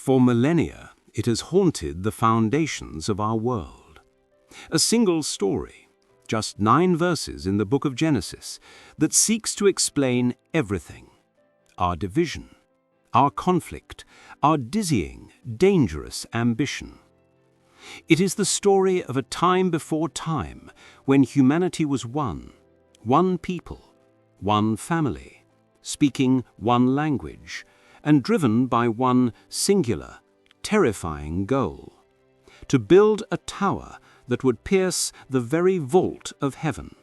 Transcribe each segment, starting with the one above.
For millennia, it has haunted the foundations of our world. A single story, just 9 verses in the book of Genesis, that seeks to explain everything: our division, our conflict, our dizzying, dangerous ambition. It is the story of a time before time when humanity was one people, one family, speaking one language, and driven by one singular, terrifying goal: to build a tower that would pierce the very vault of heaven.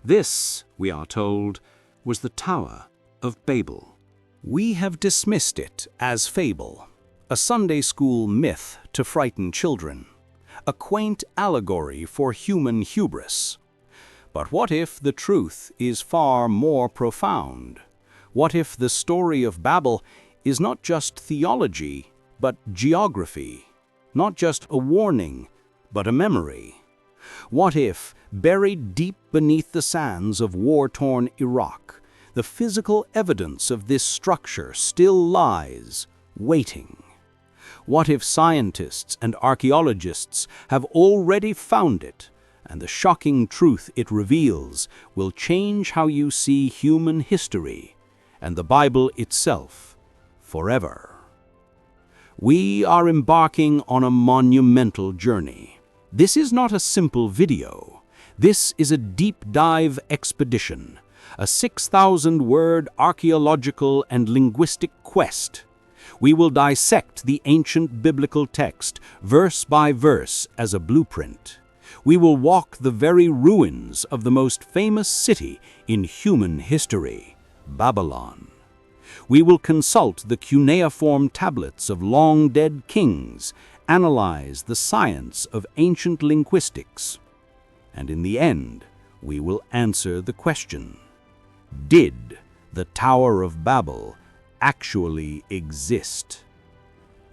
This, we are told, was the Tower of Babel. We have dismissed it as fable, a Sunday school myth to frighten children, a quaint allegory for human hubris. But what if the truth is far more profound? What if the story of Babel is not just theology, but geography, not just a warning, but a memory? What if, buried deep beneath the sands of war-torn Iraq, the physical evidence of this structure still lies, waiting? What if scientists and archaeologists have already found it, and the shocking truth it reveals will change how you see human history and the Bible itself forever? We are embarking on a monumental journey. This is not a simple video. This is a deep dive expedition, a 6,000-word archaeological and linguistic quest. We will dissect the ancient biblical text, verse by verse, as a blueprint. We will walk the very ruins of the most famous city in human history, Babylon. We will consult the cuneiform tablets of long-dead kings, analyze the science of ancient linguistics, and in the end, we will answer the question: did the Tower of Babel actually exist?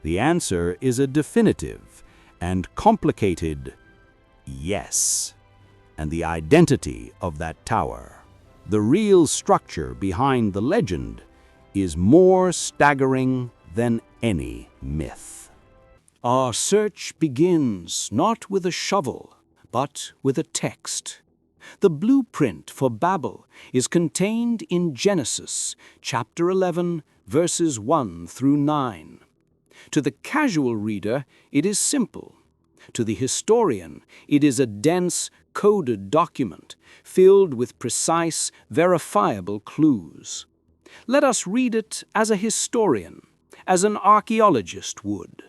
The answer is a definitive and complicated yes. And the identity of that tower, the real structure behind the legend, is more staggering than any myth. Our search begins not with a shovel, but with a text. The blueprint for Babel is contained in Genesis, chapter 11, verses 1 through 9. To the casual reader, it is simple. To the historian, it is a dense, coded document filled with precise, verifiable clues. Let us read it as a historian, as an archaeologist would.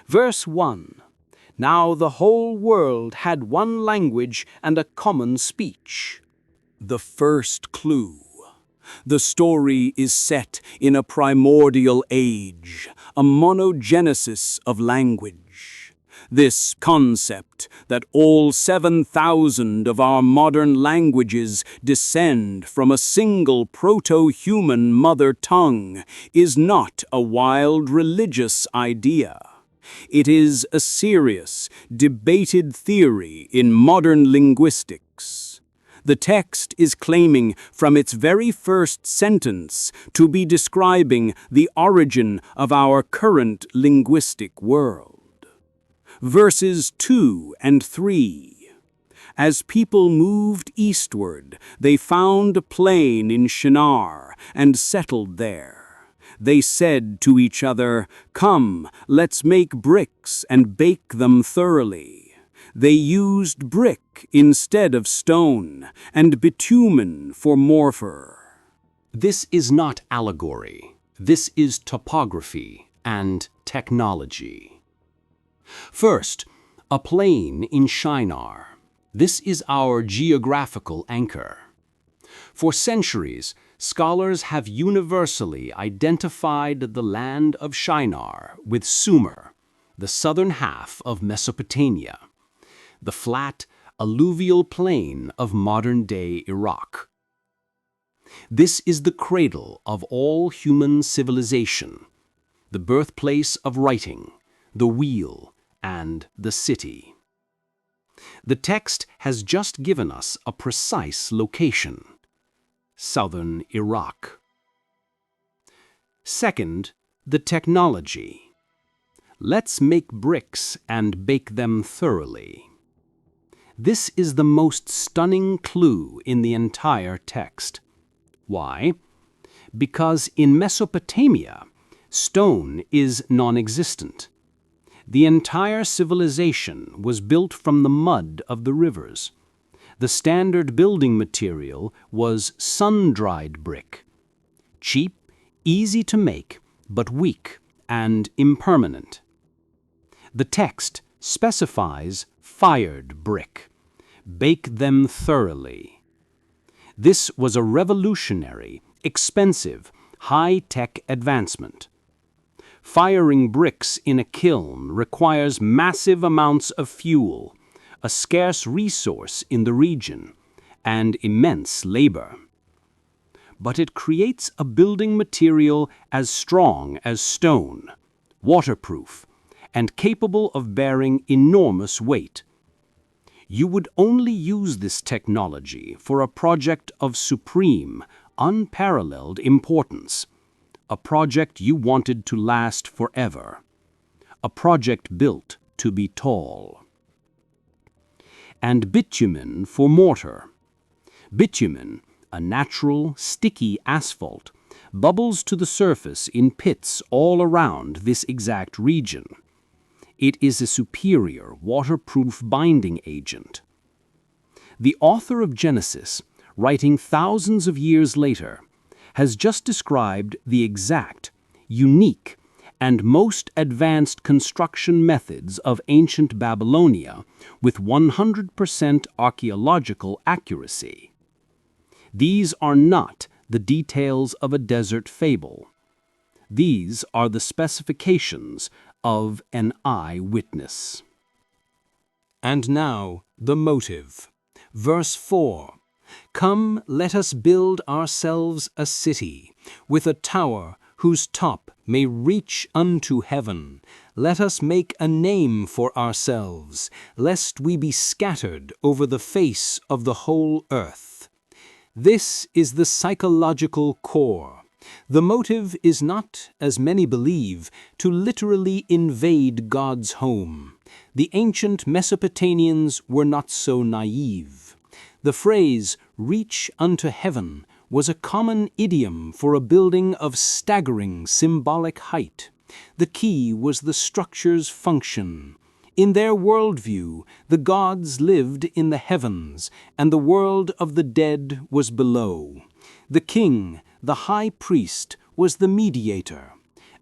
Verse 1. Now the whole world had one language and a common speech. The first clue. The story is set in a primordial age, a monogenesis of language. This concept that all 7,000 of our modern languages descend from a single proto-human mother tongue is not a wild religious idea. It is a serious, debated theory in modern linguistics. The text is claiming from its very first sentence to be describing the origin of our current linguistic world. Verses 2 and 3. As people moved eastward, they found a plain in Shinar and settled there. They said to each other, "Come, let's make bricks and bake them thoroughly." They used brick instead of stone, and bitumen for mortar. This is not allegory. This is topography and technology. First, a plain in Shinar. This is our geographical anchor. For centuries, scholars have universally identified the land of Shinar with Sumer, the southern half of Mesopotamia, the flat, alluvial plain of modern-day Iraq. This is the cradle of all human civilization, the birthplace of writing, the wheel, and the city. The text has just given us a precise location: southern Iraq. Second, the technology. Let's make bricks and bake them thoroughly. This is the most stunning clue in the entire text. Why? Because in Mesopotamia, stone is non-existent. The entire civilization was built from the mud of the rivers. The standard building material was sun-dried brick. Cheap, easy to make, but weak and impermanent. The text specifies fired brick. Bake them thoroughly. This was a revolutionary, expensive, high-tech advancement. Firing bricks in a kiln requires massive amounts of fuel, a scarce resource in the region, and immense labor. But it creates a building material as strong as stone, waterproof, and capable of bearing enormous weight. You would only use this technology for a project of supreme, unparalleled importance, a project you wanted to last forever, a project built to be tall. And bitumen for mortar. Bitumen, a natural, sticky asphalt, bubbles to the surface in pits all around this exact region. It is a superior, waterproof binding agent. The author of Genesis, writing thousands of years later, has just described the exact, unique, and most advanced construction methods of ancient Babylonia with 100% archaeological accuracy. These are not the details of a desert fable. These are the specifications of an eyewitness. And now, the motive. Verse 4. Come, let us build ourselves a city, with a tower whose top may reach unto heaven. Let us make a name for ourselves, lest we be scattered over the face of the whole earth. This is the psychological core. The motive is not, as many believe, to literally invade God's home. The ancient Mesopotamians were not so naive. The phrase, reach unto heaven, was a common idiom for a building of staggering symbolic height. The key was the structure's function. In their worldview, the gods lived in the heavens, and the world of the dead was below. The king, the high priest, was the mediator.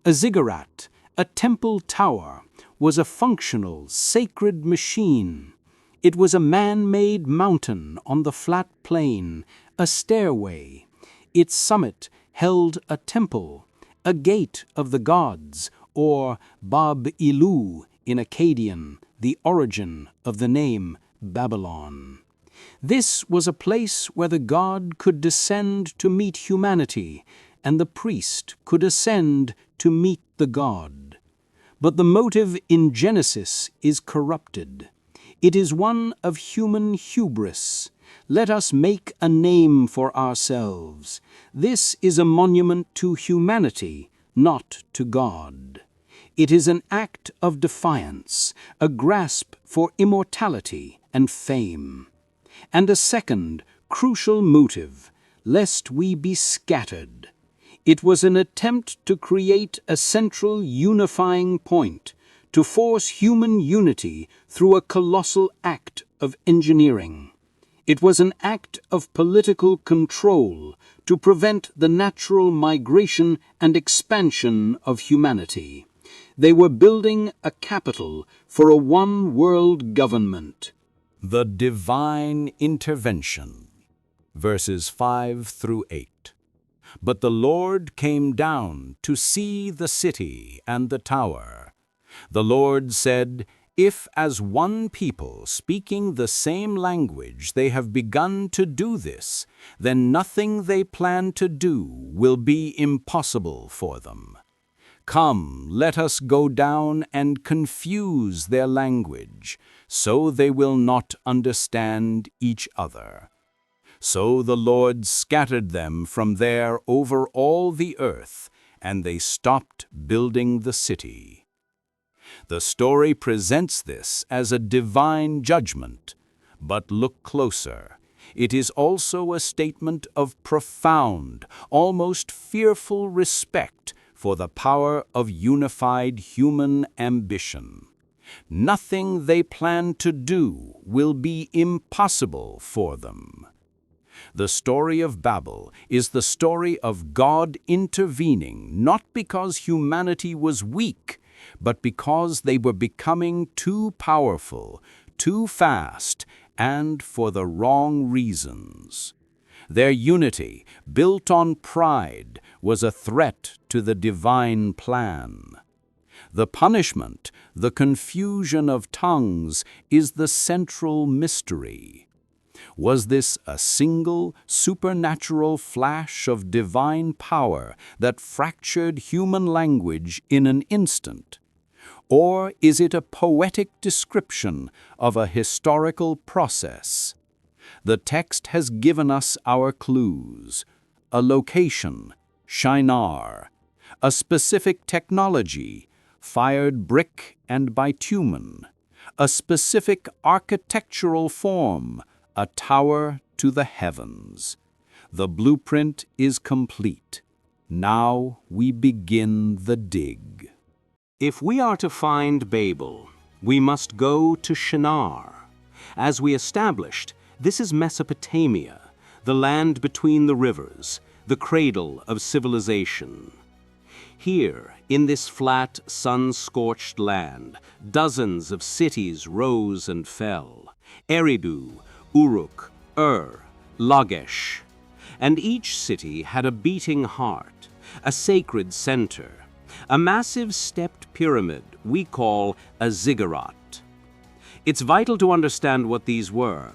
A ziggurat, a temple tower, was a functional, sacred machine. It was a man-made mountain on the flat plain, a stairway. Its summit held a temple, a gate of the gods, or Bab Ilu in Akkadian, the origin of the name Babylon. This was a place where the god could descend to meet humanity, and the priest could ascend to meet the god. But the motive in Genesis is corrupted. It is one of human hubris. Let us make a name for ourselves. This is a monument to humanity, not to God. It is an act of defiance, a grasp for immortality and fame. And a second, crucial motive, lest we be scattered. It was an attempt to create a central unifying point, to force human unity through a colossal act of engineering. It was an act of political control to prevent the natural migration and expansion of humanity. They were building a capital for a one-world government. The divine intervention. Verses 5 through 8. But the Lord came down to see the city and the tower. The Lord said, If as one people speaking the same language they have begun to do this, then nothing they plan to do will be impossible for them. Come, let us go down and confuse their language, so they will not understand each other. So the Lord scattered them from there over all the earth, and they stopped building the city. The story presents this as a divine judgment, but look closer. It is also a statement of profound, almost fearful respect for the power of unified human ambition. Nothing they plan to do will be impossible for them. The story of Babel is the story of God intervening, not because humanity was weak, but because they were becoming too powerful, too fast, and for the wrong reasons. Their unity, built on pride, was a threat to the divine plan. The punishment, the confusion of tongues, is the central mystery. Was this a single, supernatural flash of divine power that fractured human language in an instant? Or is it a poetic description of a historical process? The text has given us our clues: a location, Shinar; a specific technology, fired brick and bitumen; a specific architectural form, a tower to the heavens. The blueprint is complete. Now we begin the dig. If we are to find Babel, we must go to Shinar. As we established, this is Mesopotamia, the land between the rivers, the cradle of civilization. Here, in this flat, sun-scorched land, dozens of cities rose and fell: Eridu, Uruk, Lagesh. And each city had a beating heart, a sacred center, a massive stepped pyramid we call a ziggurat. It's vital to understand what these were.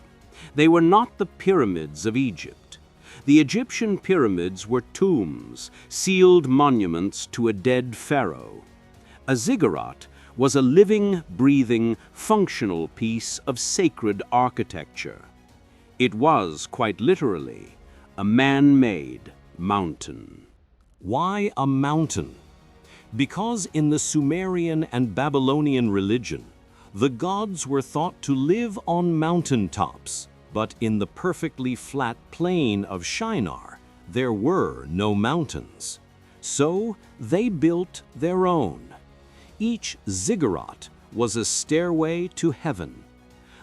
They were not the pyramids of Egypt. The Egyptian pyramids were tombs, sealed monuments to a dead pharaoh. A ziggurat was a living, breathing, functional piece of sacred architecture. It was, quite literally, a man-made mountain. Why a mountain? Because in the Sumerian and Babylonian religion, the gods were thought to live on mountaintops, but in the perfectly flat plain of Shinar, there were no mountains. So they built their own. Each ziggurat was a stairway to heaven.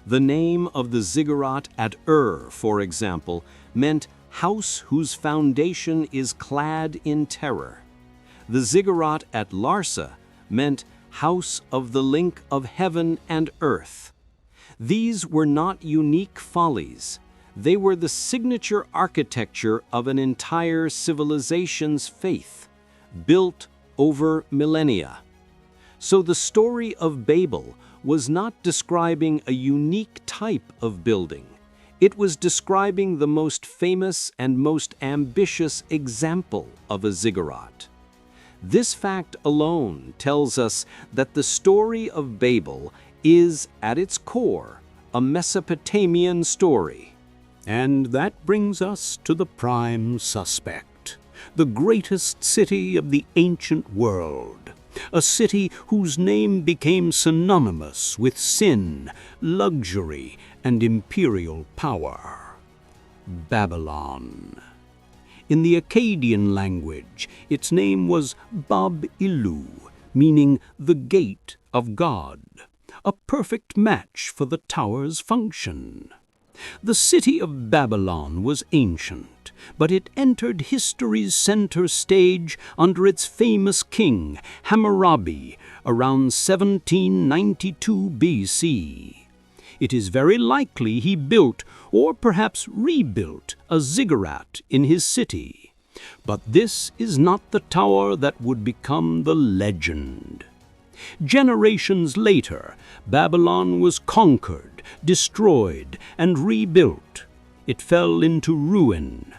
The name of the ziggurat at for example, meant house whose foundation is clad in terror. The ziggurat at Larsa meant house of the link of heaven and earth. These were not unique follies. They were the signature architecture of an entire civilization's faith, built over millennia. So the story of Babel was not describing a unique type of building. It was describing the most famous and most ambitious example of a ziggurat. This fact alone tells us that the story of Babel is, at its core, a Mesopotamian story. And that brings us to the prime suspect, the greatest city of the ancient world, a city whose name became synonymous with sin, luxury, and imperial power: Babylon. In the Akkadian language, its name was Bab-Ilu, meaning the gate of God, a perfect match for the tower's function. The city of Babylon was ancient, but it entered history's center stage under its famous king, Hammurabi, around 1792 BC. It is very likely he built, or perhaps rebuilt, a ziggurat in his city. But this is not the tower that would become the legend. Generations later, Babylon was conquered, destroyed, and rebuilt. It fell into ruin.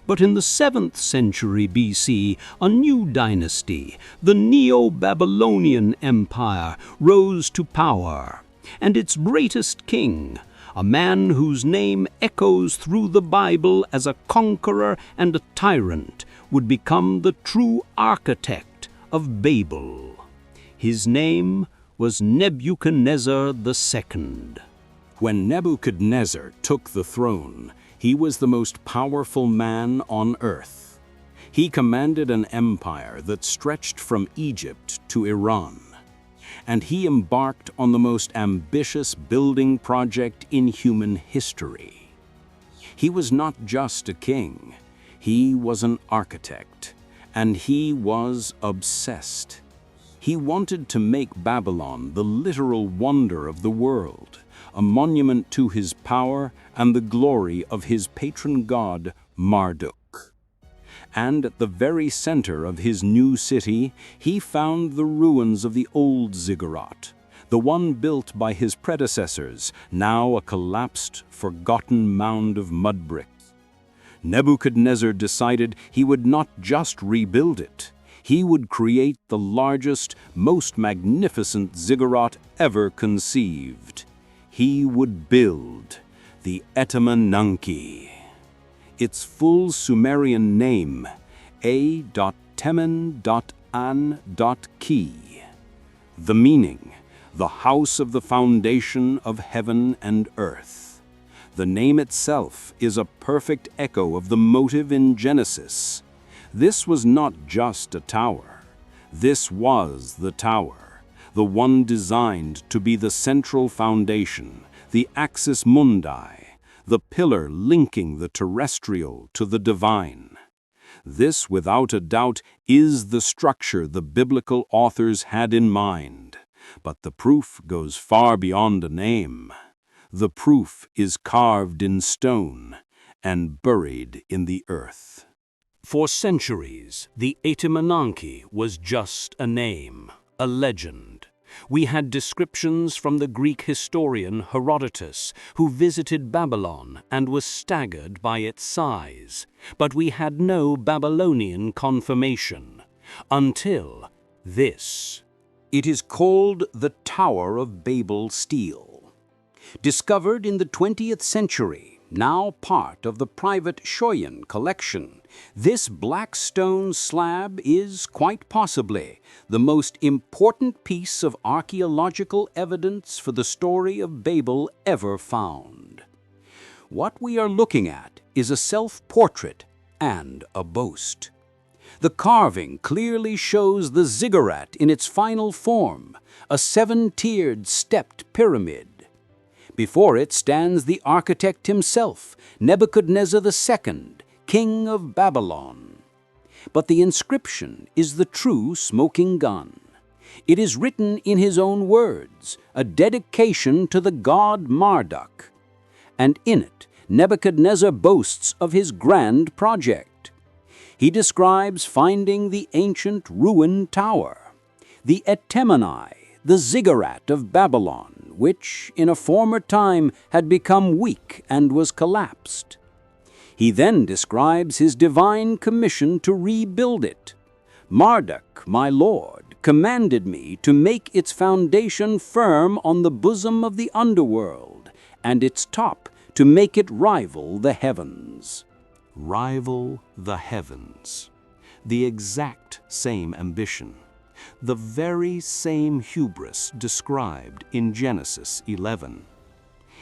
But in the 7th century BC, a new dynasty, the Neo-Babylonian Empire, rose to power. And its greatest king, a man whose name echoes through the Bible as a conqueror and a tyrant, would become the true architect of Babel. His name was Nebuchadnezzar II. When Nebuchadnezzar took the throne, he was the most powerful man on earth. He commanded an empire that stretched from Egypt to Iran, and he embarked on the most ambitious building project in human history. He was not just a king, he was an architect, and he was obsessed. He wanted to make Babylon the literal wonder of the world, a monument to his power and the glory of his patron god, Marduk. And at the very center of his new city, he found the ruins of the old Ziggurat, the one built by his predecessors, now a collapsed, forgotten mound of mud bricks. Nebuchadnezzar decided he would not just rebuild it. He would create the largest, most magnificent ziggurat ever conceived. He would build the Etemenanki. Its full Sumerian name, A.Temen.An.Ki. The meaning, the house of the foundation of heaven and earth. The name itself is a perfect echo of the motive in Genesis. This was not just a tower. This was the tower, the one designed to be the central foundation, the axis mundi, the pillar linking the terrestrial to the divine. This, without a doubt, is the structure the biblical authors had in mind. But the proof goes far beyond a name. The proof is carved in stone and buried in the earth. For centuries, the Etemenanki was just a name, a legend. We had descriptions from the Greek historian Herodotus, who visited Babylon and was staggered by its size. But we had no Babylonian confirmation. Until this. It is called the Tower of Babel stele. Discovered in the 20th century, now part of the private Schoyen collection, this black stone slab is quite possibly the most important piece of archaeological evidence for the story of Babel ever found. What we are looking at is a self-portrait and a boast. The carving clearly shows the ziggurat in its final form, a seven-tiered stepped pyramid. Before it stands the architect himself, Nebuchadnezzar II, king of Babylon. But the inscription is the true smoking gun. It is written in his own words, a dedication to the god Marduk. And in it, Nebuchadnezzar boasts of his grand project. He describes finding the ancient ruined tower, the Etemenai, the ziggurat of Babylon, which in a former time had become weak and was collapsed. He then describes his divine commission to rebuild it. Marduk, my lord, commanded me to make its foundation firm on the bosom of the underworld, and its top to make it rival the heavens. Rival the heavens. The exact same ambition. The very same hubris described in Genesis 11.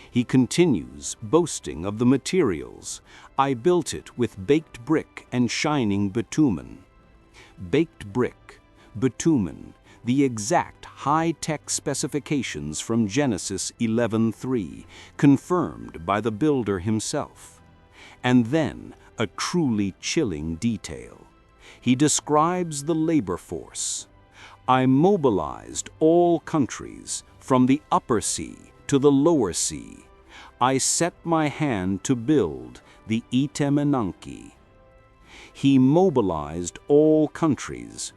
He continues boasting of the materials. I built it with baked brick and shining bitumen. Baked brick, bitumen, the exact high-tech specifications from Genesis 11:3, confirmed by the builder himself. And then a truly chilling detail. He describes the labor force. I mobilized all countries, from the upper sea to the lower sea. I set my hand to build the Etemenanki. He mobilized all countries.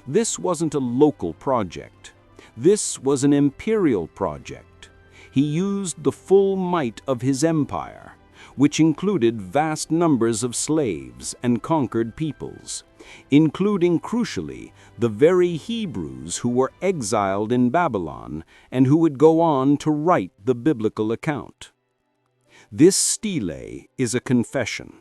This wasn't a local project. This was an imperial project. He used the full might of his empire, which included vast numbers of slaves and conquered peoples, including, crucially, the very Hebrews who were exiled in Babylon and who would go on to write the biblical account. This stele is a confession.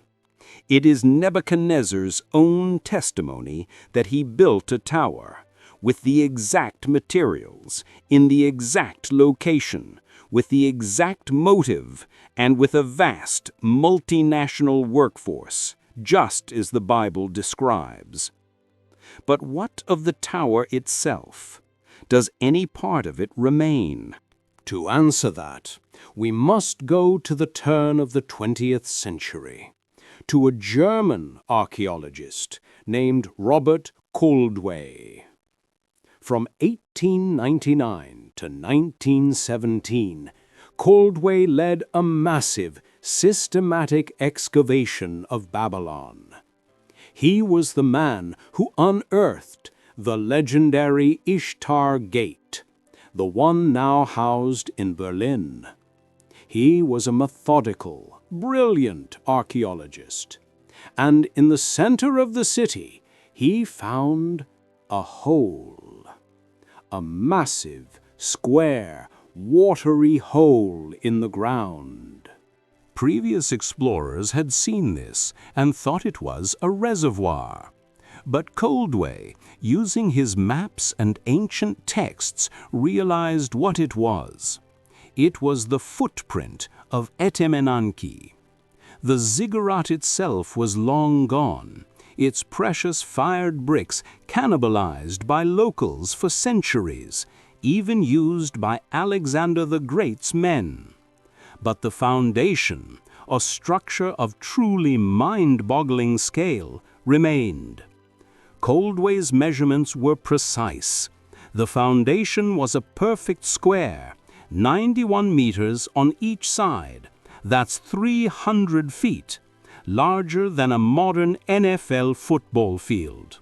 It is Nebuchadnezzar's own testimony that he built a tower, with the exact materials, in the exact location, with the exact motive, and with a vast multinational workforce, just as the Bible describes. But what of the tower itself? Does any part of it remain? To answer that, we must go to the turn of the 20th century, to a German archaeologist named Robert Koldewey. From 1899 to 1917, Koldewey led a massive, systematic excavation of Babylon. He was the man who unearthed the legendary Ishtar Gate, the one now housed in Berlin. He was a methodical, brilliant archaeologist, and in the center of the city he found a hole, a massive, square, watery hole in the ground. Previous explorers had seen this and thought it was a reservoir. But Koldewey, using his maps and ancient texts, realized what it was. It was the footprint of Etemenanki. The Ziggurat itself was long gone, its precious fired bricks cannibalized by locals for centuries, even used by Alexander the Great's men. But the foundation, a structure of truly mind-boggling scale, remained. Koldewey's measurements were precise. The foundation was a perfect square, 91 meters on each side. That's 300 feet, larger than a modern NFL football field.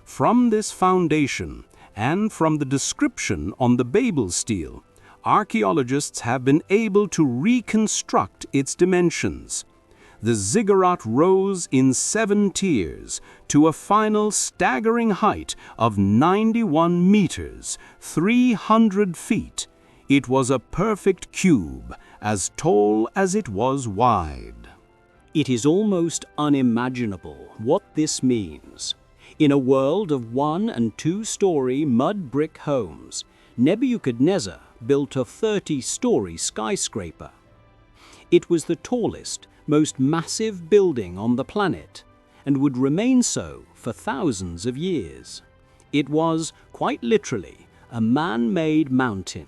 From this foundation, and from the description on the Babel stele, archaeologists have been able to reconstruct its dimensions. The ziggurat rose in 7 tiers to a final staggering height of 91 meters, 300 feet. It was a perfect cube, as tall as it was wide. It is almost unimaginable what this means. In a world of 1- and 2-story mud brick homes, Nebuchadnezzar built a 30-story skyscraper. It was the tallest, most massive building on the planet, and would remain so for thousands of years. It was, quite literally, a man-made mountain,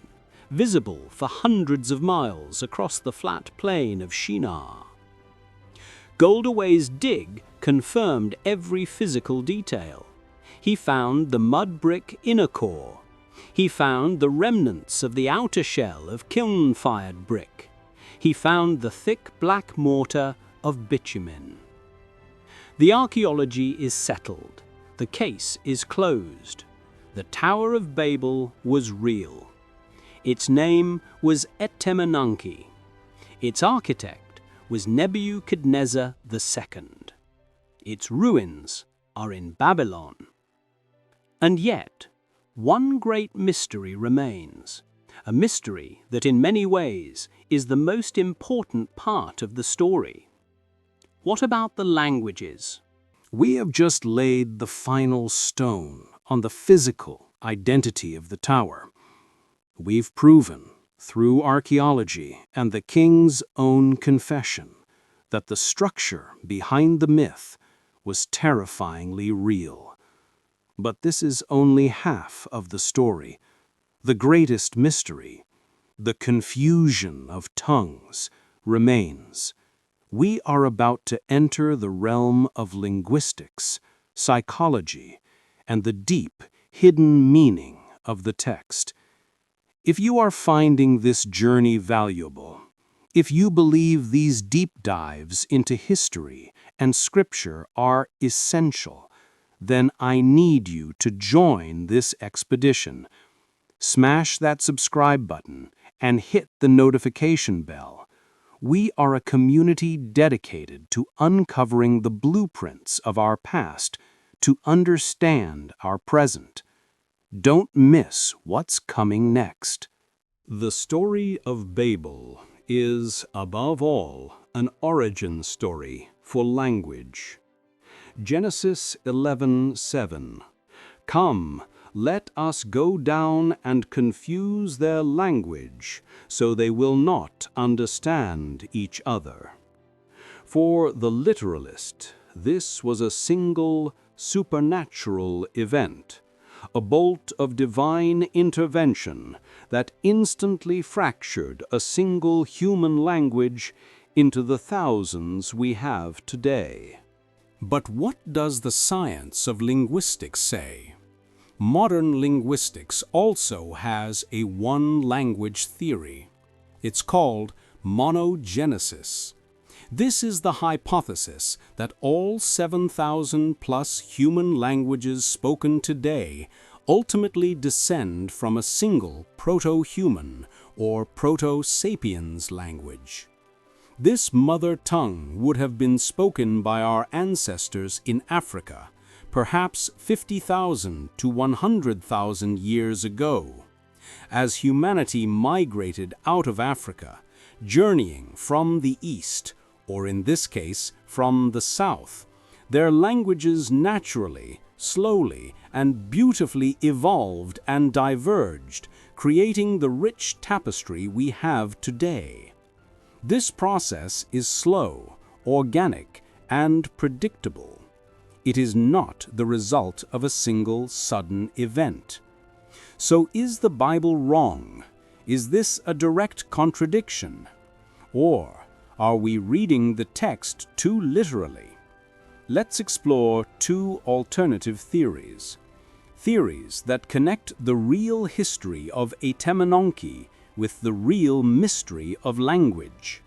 visible for hundreds of miles across the flat plain of Shinar. Koldewey's dig confirmed every physical detail. He found the mud brick inner core. He found the remnants of the outer shell of kiln-fired brick. He found the thick black mortar of bitumen. The archaeology is settled. The case is closed. The Tower of Babel was real. Its name was Etemenanki. Its architect was Nebuchadnezzar II. Its ruins are in Babylon. And yet, one great mystery remains, a mystery that in many ways is the most important part of the story. What about the languages? We have just laid the final stone on the physical identity of the tower. We've proven, through archaeology and the king's own confession, that the structure behind the myth was terrifyingly real. But this is only half of the story. The greatest mystery, the confusion of tongues, remains. We are about to enter the realm of linguistics, psychology, and the deep, hidden meaning of the text. If you are finding this journey valuable, if you believe these deep dives into history and scripture are essential, then I need you to join this expedition. Smash that subscribe button and hit the notification bell. We are a community dedicated to uncovering the blueprints of our past to understand our present. Don't miss what's coming next. The story of Babel is, above all, an origin story for language. Genesis 11:7. Come, Let us go down and confuse their language, so they will not understand each other. For the literalist, this was a single supernatural event, a bolt of divine intervention that instantly fractured a single human language into the thousands we have today. But what does the science of linguistics say? Modern linguistics also has a one-language theory. It's called monogenesis. This is the hypothesis that all 7,000+ human languages spoken today ultimately descend from a single proto-human or proto-sapiens language. This mother tongue would have been spoken by our ancestors in Africa, perhaps 50,000 to 100,000 years ago. As humanity migrated out of Africa, journeying from the east, or in this case, from the south, their languages naturally, slowly, and beautifully evolved and diverged, creating the rich tapestry we have today. This process is slow, organic, and predictable. It is not the result of a single sudden event. So is the Bible wrong? Is this a direct contradiction? Or are we reading the text too literally? Let's explore two alternative theories. Theories that connect the real history of Etemenanki with the real mystery of language.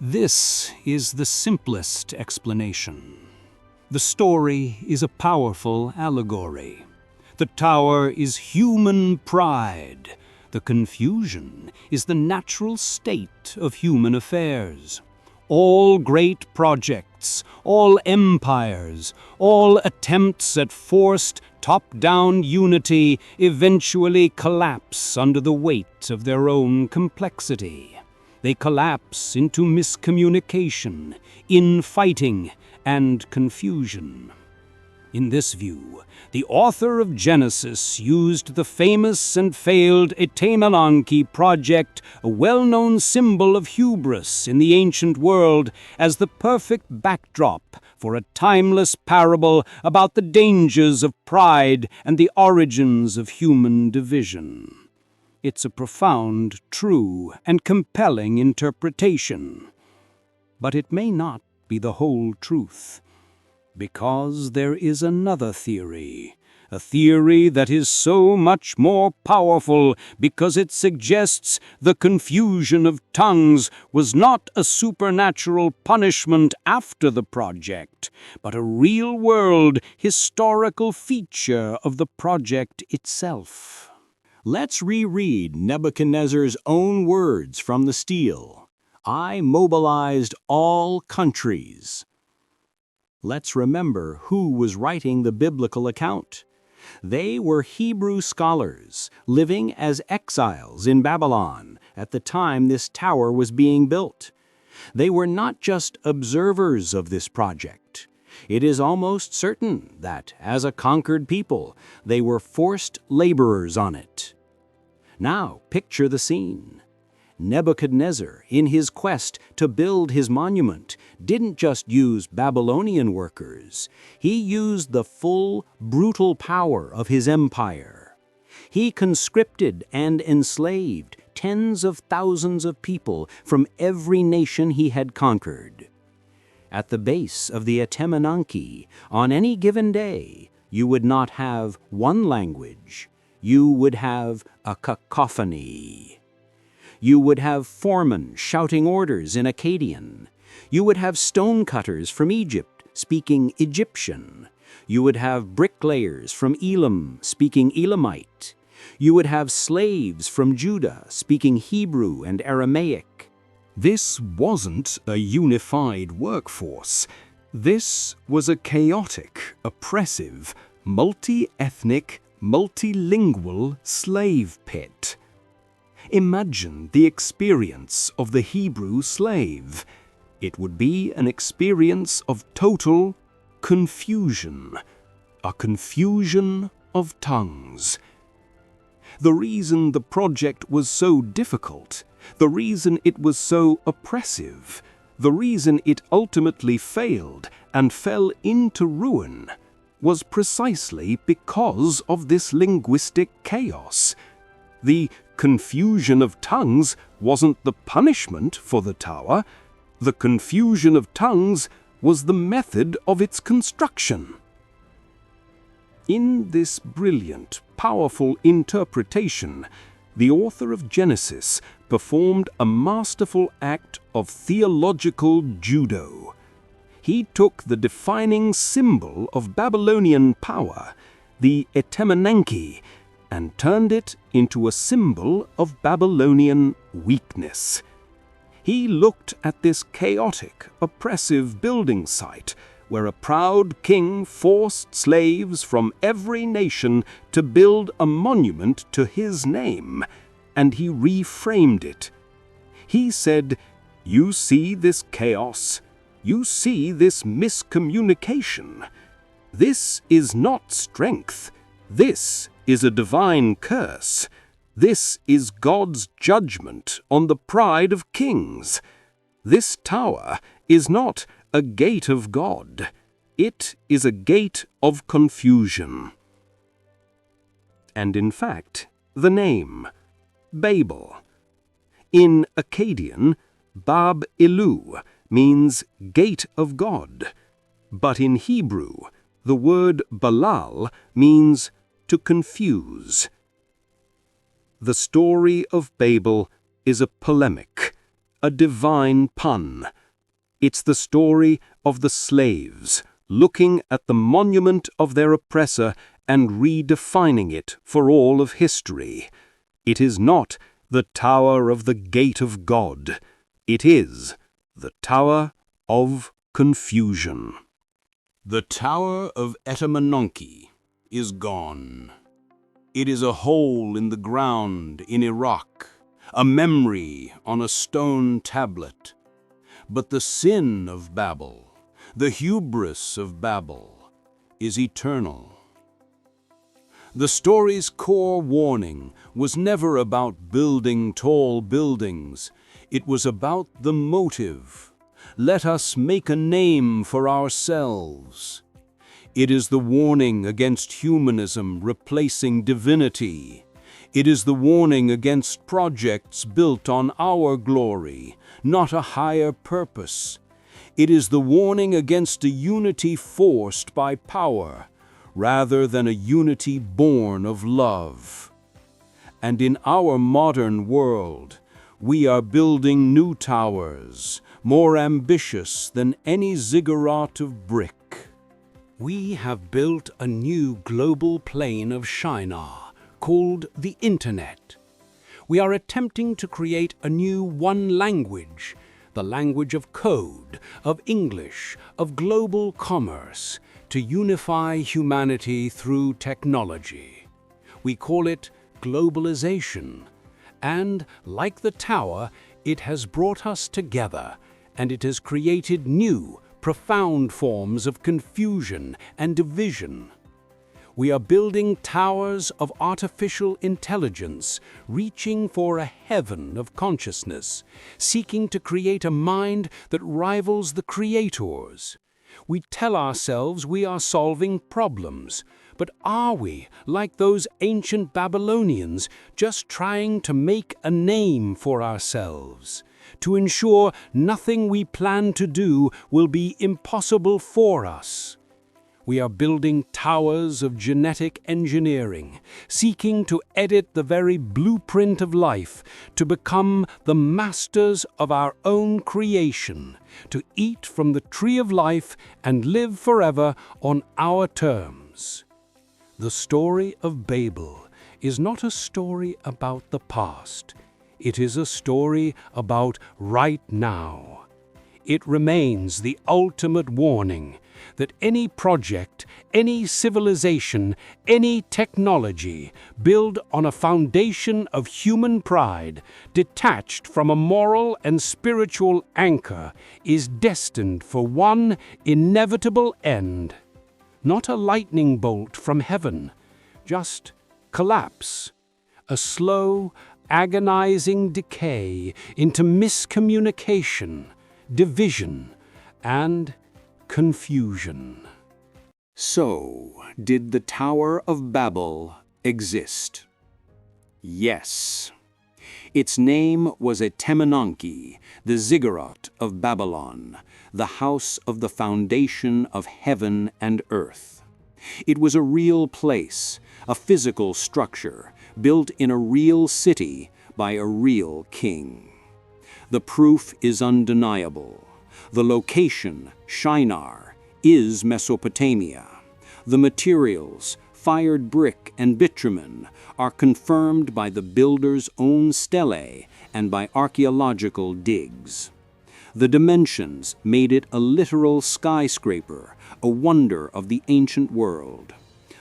This is the simplest explanation. The story is a powerful allegory. The tower is human pride. The confusion is the natural state of human affairs. All great projects, all empires, all attempts at forced top-down unity eventually collapse under the weight of their own complexity. They collapse into miscommunication, infighting, and confusion. In this view, the author of Genesis used the famous and failed Etemenanki project, a well-known symbol of hubris in the ancient world, as the perfect backdrop for a timeless parable about the dangers of pride and the origins of human division. It's a profound, true, and compelling interpretation. But it may not be the whole truth. Because there is another theory, a theory that is so much more powerful because it suggests the confusion of tongues was not a supernatural punishment after the project, but a real-world historical feature of the project itself. Let's reread Nebuchadnezzar's own words from the stele. I mobilized all countries. Let's remember who was writing the biblical account. They were Hebrew scholars living as exiles in Babylon at the time this tower was being built. They were not just observers of this project. It is almost certain that, as a conquered people, they were forced laborers on it. Now, picture the scene. Nebuchadnezzar, in his quest to build his monument, didn't just use Babylonian workers. He used the full, brutal power of his empire. He conscripted and enslaved tens of thousands of people from every nation he had conquered. At the base of the Etemenanki, on any given day, you would not have one language. You would have a cacophony. You would have foremen shouting orders in Akkadian. You would have stonecutters from Egypt speaking Egyptian. You would have bricklayers from Elam speaking Elamite. You would have slaves from Judah speaking Hebrew and Aramaic. This wasn't a unified workforce. This was a chaotic, oppressive, multi-ethnic, multilingual slave pit. Imagine the experience of the Hebrew slave. It would be an experience of total confusion, a confusion of tongues. The reason the project was so difficult, the reason it was so oppressive, the reason it ultimately failed and fell into ruin was precisely because of this linguistic chaos. The confusion of tongues wasn't the punishment for the tower. The confusion of tongues was the method of its construction. In this brilliant, powerful interpretation, the author of Genesis performed a masterful act of theological judo. He took the defining symbol of Babylonian power, the Etemenanki, and turned it into a symbol of Babylonian weakness. He looked at this chaotic, oppressive building site where a proud king forced slaves from every nation to build a monument to his name, and he reframed it. He said, "You see this chaos? You see this miscommunication? This is not strength. This is a divine curse. This is God's judgment on the pride of kings. This tower is not a gate of God. It is a gate of confusion." And in fact, the name, Babel. In Akkadian, Bab Ilu means gate of God, but in Hebrew, the word Balal means to confuse. The story of Babel is a polemic, a divine pun. It's the story of the slaves looking at the monument of their oppressor and redefining it for all of history. It is not the Tower of the Gate of God. It is the Tower of Confusion. The Tower of Etemenanki is gone. It is a hole in the ground in Iraq, a memory on a stone tablet. But the sin of Babel, the hubris of Babel, is eternal. The story's core warning was never about building tall buildings. It was about the motive. Let us make a name for ourselves. It is the warning against humanism replacing divinity. It is the warning against projects built on our glory, not a higher purpose. It is the warning against a unity forced by power, rather than a unity born of love. And in our modern world, we are building new towers, more ambitious than any ziggurat of brick. We have built a new global plane of Shinar, called the Internet. We are attempting to create a new one language, the language of code, of English, of global commerce, to unify humanity through technology. We call it globalization, and, like the tower, it has brought us together, and it has created new, profound forms of confusion and division. We are building towers of artificial intelligence, reaching for a heaven of consciousness, seeking to create a mind that rivals the creator's. We tell ourselves we are solving problems, but are we, like those ancient Babylonians, just trying to make a name for ourselves, to ensure nothing we plan to do will be impossible for us? We are building towers of genetic engineering, seeking to edit the very blueprint of life, to become the masters of our own creation, to eat from the tree of life and live forever on our terms. The story of Babel is not a story about the past. It is a story about right now. It remains the ultimate warning that any project, any civilization, any technology built on a foundation of human pride, detached from a moral and spiritual anchor, is destined for one inevitable end. Not a lightning bolt from heaven, just collapse, a slow, agonizing decay into miscommunication, division, and confusion. So, did the Tower of Babel exist? Yes. Its name was Etemenanki, the Ziggurat of Babylon, the house of the foundation of heaven and earth. It was a real place, a physical structure, built in a real city by a real king. The proof is undeniable. The location, Shinar, is Mesopotamia. The materials, fired brick and bitumen, are confirmed by the builder's own stelae and by archaeological digs. The dimensions made it a literal skyscraper, a wonder of the ancient world.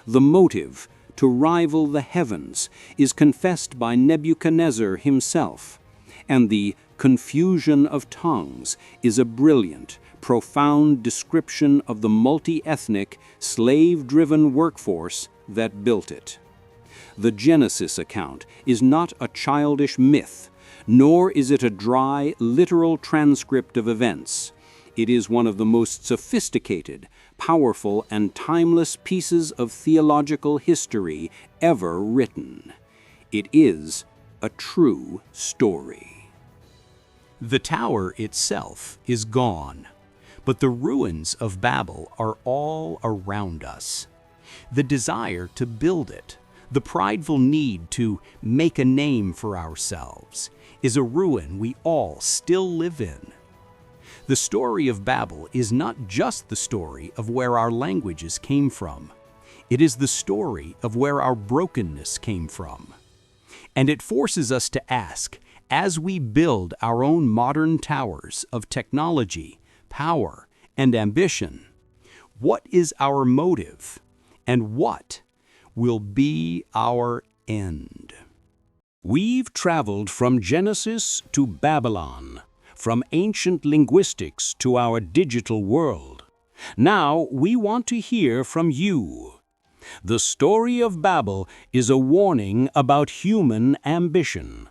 The motive, to rival the heavens, is confessed by Nebuchadnezzar himself, and the confusion of tongues is a brilliant, profound description of the multi-ethnic, slave-driven workforce that built it. The Genesis account is not a childish myth, nor is it a dry, literal transcript of events. It is one of the most sophisticated, powerful, and timeless pieces of theological history ever written. It is a true story. The tower itself is gone, but the ruins of Babel are all around us. The desire to build it, the prideful need to make a name for ourselves, is a ruin we all still live in. The story of Babel is not just the story of where our languages came from. It is the story of where our brokenness came from. And it forces us to ask, as we build our own modern towers of technology, power, and ambition, what is our motive, and what will be our end? We've traveled from Genesis to Babylon, from ancient linguistics to our digital world. Now we want to hear from you. The story of Babel is a warning about human ambition.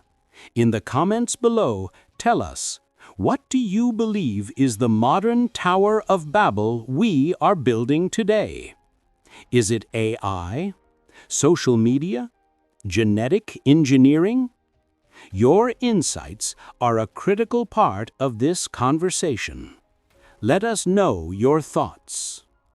In the comments below, tell us, what do you believe is the modern Tower of Babel we are building today? Is it AI? Social media? Genetic engineering? Your insights are a critical part of this conversation. Let us know your thoughts.